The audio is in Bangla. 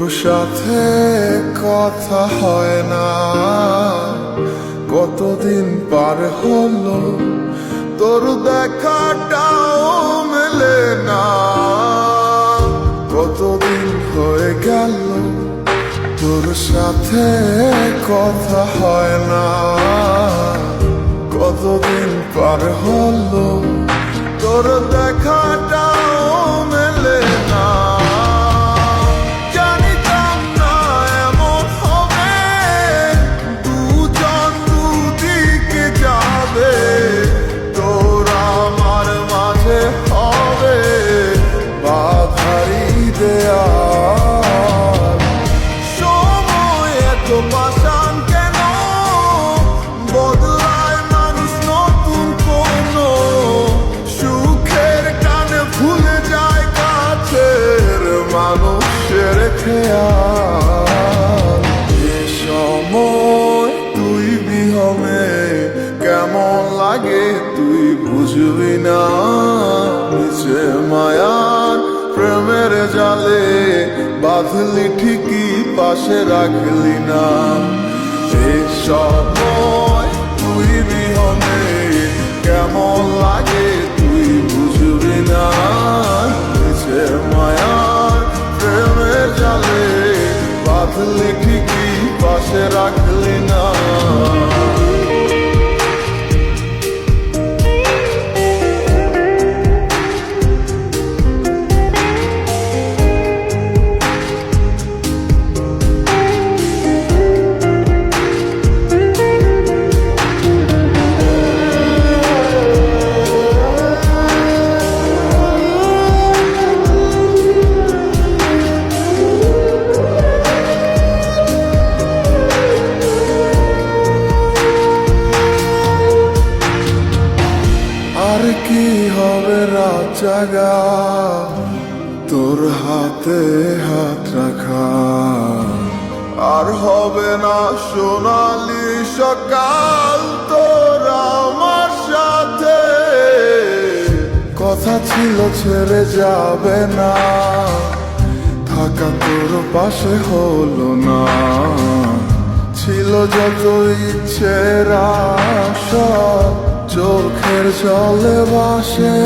সাথে কথা হয় না, কতদিন পার হলো তোর দেখাটাও মেলে না। কতদিন হয়ে গেল তোর সাথে কথা হয় না, কতদিন পার হলো তোর দেখাটাও মেলে না। জানিতাম না এমন হবে, দুজন দুদিকে যাবে, তোর আমার মাঝে হবে বাধারি দেয়াল। সময় এত পাষাণ কেন, বদলায় মানুষ নতুন কোনো সুখের টানে ভুলে যায় কাছের মানুষের খেয়াল। এ সময় তুই বিহনে কেমন লাগে তুই বুঝবি না, নিচে মায়ার প্রেমের জালে বাঁধলি ঠিকই পাশে রাখলি না। এ সময় তুই বিহনে কেমন লাগে তুই বুঝবি না, নিচে মায়ার প্রেমের জালে বাঁধলি ঠিকই পাশে রাখলি না। আর কি হবে রাত জাগা তোর হাতে হাত রাখা, আর হবে না সোনালি সকাল তোর আমার সাথে। কথা ছিল ছেড়ে যাবে না, থাকা তোর পাশে হলো না। ছিল যত ইচ্ছের আশা চোখের জলে ভাসে।